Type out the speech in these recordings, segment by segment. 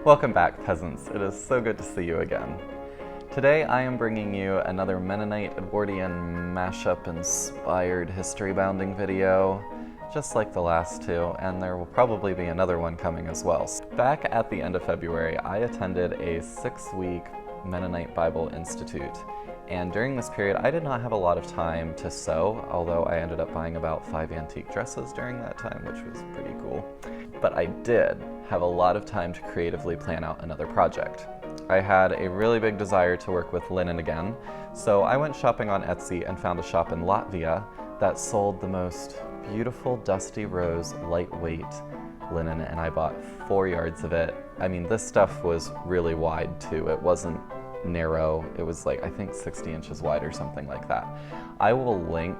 Welcome back, peasants. It is so good to see you again. Today I am bringing you another Mennonite Edwardian mashup-inspired history-bounding video, just like the last two, and there will probably be another one coming as well. Back at the end of February, I attended a 6-week Mennonite Bible Institute, and during this period I did not have a lot of time to sew, although I ended up buying about 5 antique dresses during that time, which was pretty cool. But I did have a lot of time to creatively plan out another project. I had a really big desire to work with linen again, so I went shopping on Etsy and found a shop in Latvia that sold the most beautiful dusty rose lightweight linen, and I bought 4 yards of it. I mean, this stuff was really wide too. It wasn't narrow. It was like, I think 60 inches wide or something like that. I will link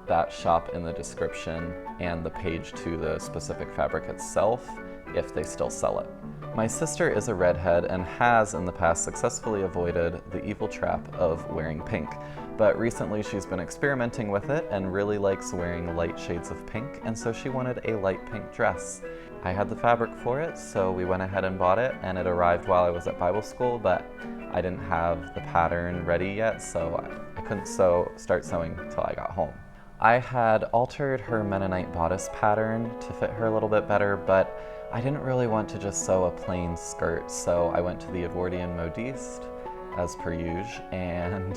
that shop in the description and the page to the specific fabric itself if they still sell it. My sister is a redhead and has in the past successfully avoided the evil trap of wearing pink, but recently she's been experimenting with it and really likes wearing light shades of pink, and so she wanted a light pink dress. I had the fabric for it, so we went ahead and bought it, and it arrived while I was at Bible school, but I didn't have the pattern ready yet, so I couldn't start sewing until I got home. I had altered her Mennonite bodice pattern to fit her a little bit better, but I didn't really want to just sew a plain skirt, so I went to the Edwardian Bodice, as per usual, and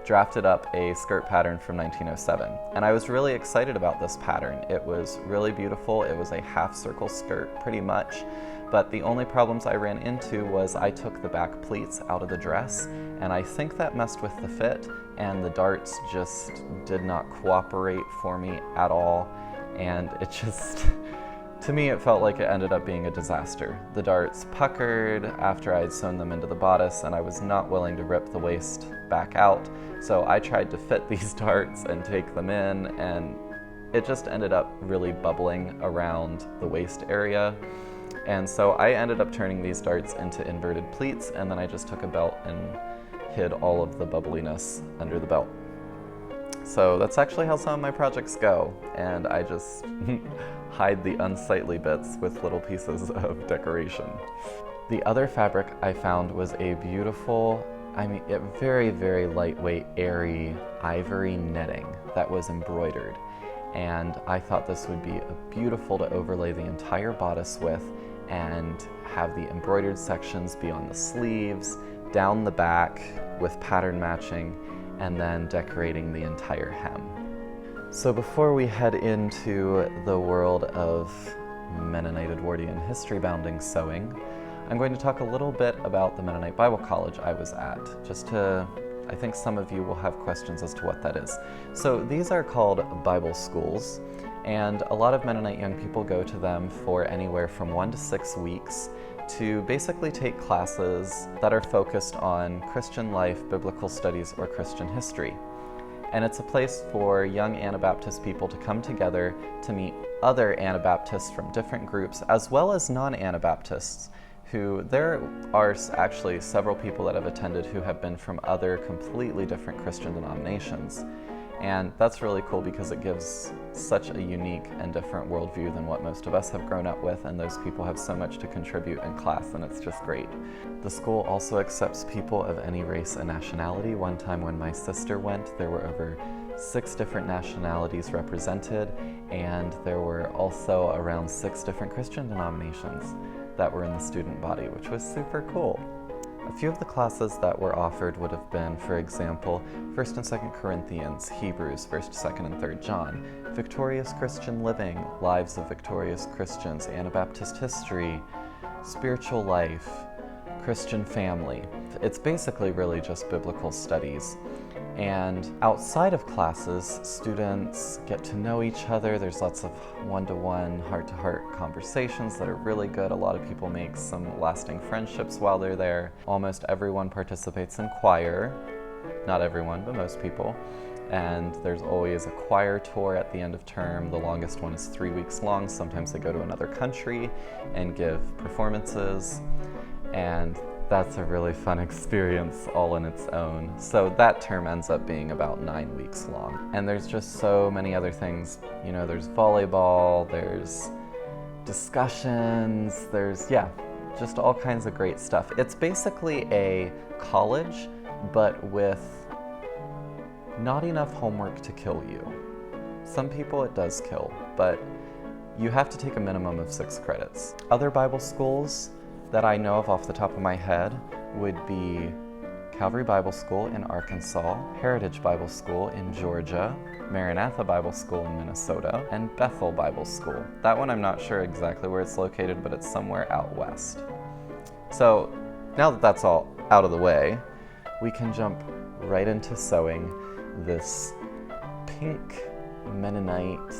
drafted up a skirt pattern from 1907. And I was really excited about this pattern. It was really beautiful. It was a half-circle skirt, pretty much, but the only problems I ran into was I took the back pleats out of the dress, and I think that messed with the fit, and the darts just did not cooperate for me at all, and it just... To me, it felt like it ended up being a disaster. The darts puckered after I had sewn them into the bodice, and I was not willing to rip the waist back out, so I tried to fit these darts and take them in, and it just ended up really bubbling around the waist area. And so I ended up turning these darts into inverted pleats, and then I just took a belt and hid all of the bubbliness under the belt. So that's actually how some of my projects go, and I just hide the unsightly bits with little pieces of decoration. The other fabric I found was a beautiful, very, very lightweight, airy ivory netting that was embroidered. And I thought this would be beautiful to overlay the entire bodice with and have the embroidered sections be on the sleeves, down the back with pattern matching, and then decorating the entire hem. So before we head into the world of Mennonite Edwardian history-bounding sewing, I'm going to talk a little bit about the Mennonite Bible College I was at, I think some of you will have questions as to what that is. So these are called Bible schools, and a lot of Mennonite young people go to them for anywhere from 1 to 6 weeks to basically take classes that are focused on Christian life, biblical studies, or Christian history. And it's a place for young Anabaptist people to come together to meet other Anabaptists from different groups, as well as non-Anabaptists, who there are actually several people that have attended who have been from other completely different Christian denominations. And that's really cool because it gives such a unique and different worldview than what most of us have grown up with, and those people have so much to contribute in class, and it's just great. The school also accepts people of any race and nationality. One time when my sister went, there were over 6 different nationalities represented, and there were also around 6 different Christian denominations that were in the student body, which was super cool. A few of the classes that were offered would have been, for example, 1st and 2nd Corinthians, Hebrews, 1st, 2nd, and 3rd John, Victorious Christian Living, Lives of Victorious Christians, Anabaptist History, Spiritual Life, Christian Family. It's basically really just biblical studies. And outside of classes, students get to know each other. There's lots of one-to-one, heart-to-heart conversations that are really good. A lot of people make some lasting friendships while they're there. Almost everyone participates in choir. Not everyone, but most people. And there's always a choir tour at the end of term. The longest one is 3 weeks long. Sometimes they go to another country and give performances. And that's a really fun experience all in its own. So that term ends up being about 9 weeks long. And there's just so many other things. You know, there's volleyball, there's discussions, there's, just all kinds of great stuff. It's basically a college, but with not enough homework to kill you. Some people it does kill, but you have to take a minimum of 6 credits. Other Bible schools that I know of off the top of my head would be Calvary Bible School in Arkansas, Heritage Bible School in Georgia, Maranatha Bible School in Minnesota, and Bethel Bible School. That one I'm not sure exactly where it's located, but it's somewhere out west. So now that that's all out of the way, we can jump right into sewing this pink Mennonite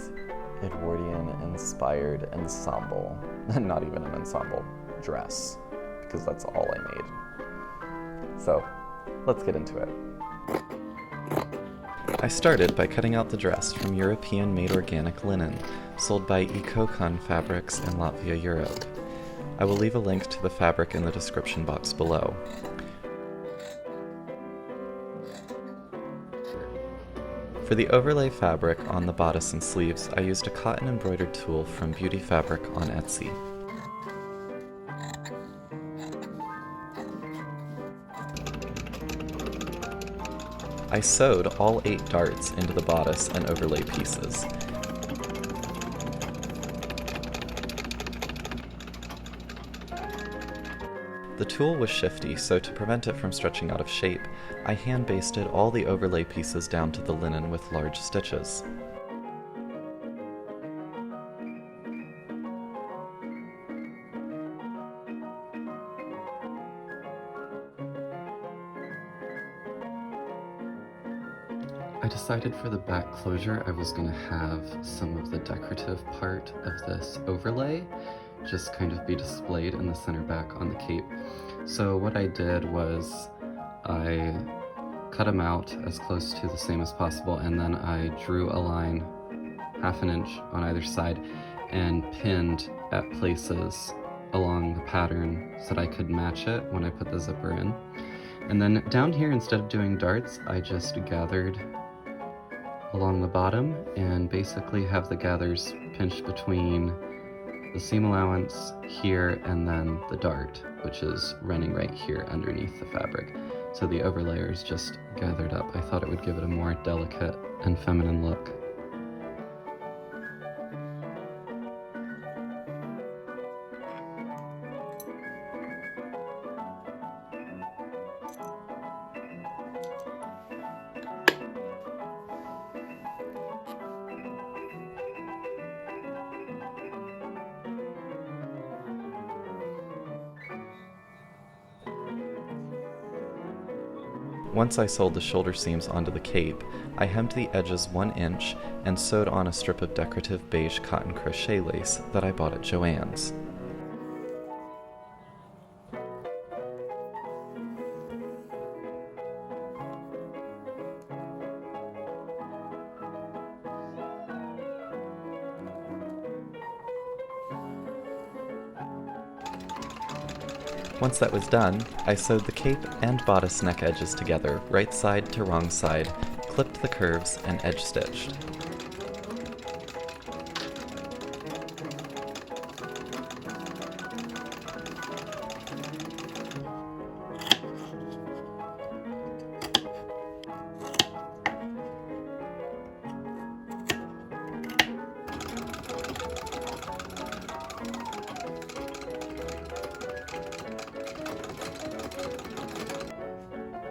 Edwardian inspired ensemble. Not even an ensemble, dress, because that's all I made. So let's get into it. I started by cutting out the dress from European-made organic linen, sold by Ecocon Fabrics in Latvia, Europe. I will leave a link to the fabric in the description box below. For the overlay fabric on the bodice and sleeves, I used a cotton embroidered tool from Beauty Fabric on Etsy. I sewed all 8 darts into the bodice and overlay pieces. The tool was shifty, so to prevent it from stretching out of shape, I hand-basted all the overlay pieces down to the linen with large stitches. I decided for the back closure I was going to have some of the decorative part of this overlay just kind of be displayed in the center back on the cape. So what I did was I cut them out as close to the same as possible, and then I drew a line 1/2 inch on either side and pinned at places along the pattern so that I could match it when I put the zipper in. And then down here, instead of doing darts, I just gathered along the bottom and basically have the gathers pinched between the seam allowance here and then the dart, which is running right here underneath the fabric. So the overlayer is just gathered up. I thought it would give it a more delicate and feminine look. Once I sewed the shoulder seams onto the cape, I hemmed the edges 1 inch and sewed on a strip of decorative beige cotton crochet lace that I bought at Joann's. Once that was done, I sewed the cape and bodice neck edges together, right side to wrong side, clipped the curves, and edge stitched.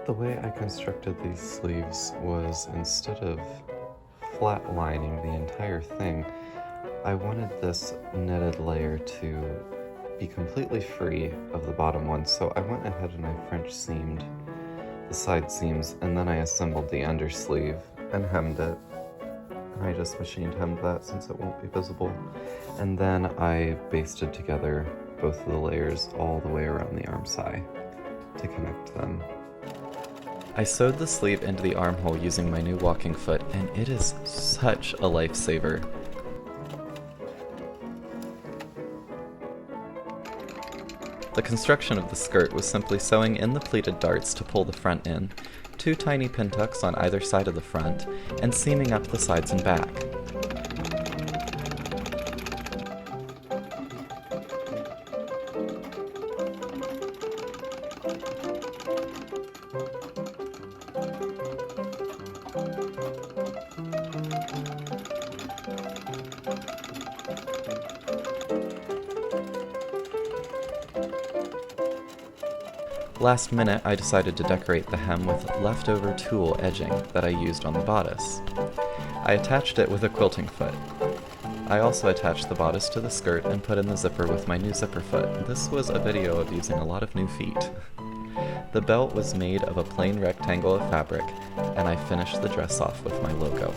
The way I constructed these sleeves was, instead of flatlining the entire thing, I wanted this netted layer to be completely free of the bottom one, so I went ahead and I French seamed the side seams, and then I assembled the undersleeve and hemmed it. And I just machine hemmed that since it won't be visible. And then I basted together both of the layers all the way around the armscye to connect them. I sewed the sleeve into the armhole using my new walking foot, and it is such a lifesaver. The construction of the skirt was simply sewing in the pleated darts to pull the front in, 2 tiny pin tucks on either side of the front, and seaming up the sides and back. Last minute, I decided to decorate the hem with leftover tulle edging that I used on the bodice. I attached it with a quilting foot. I also attached the bodice to the skirt and put in the zipper with my new zipper foot. This was a video of using a lot of new feet. The belt was made of a plain rectangle of fabric, and I finished the dress off with my logo.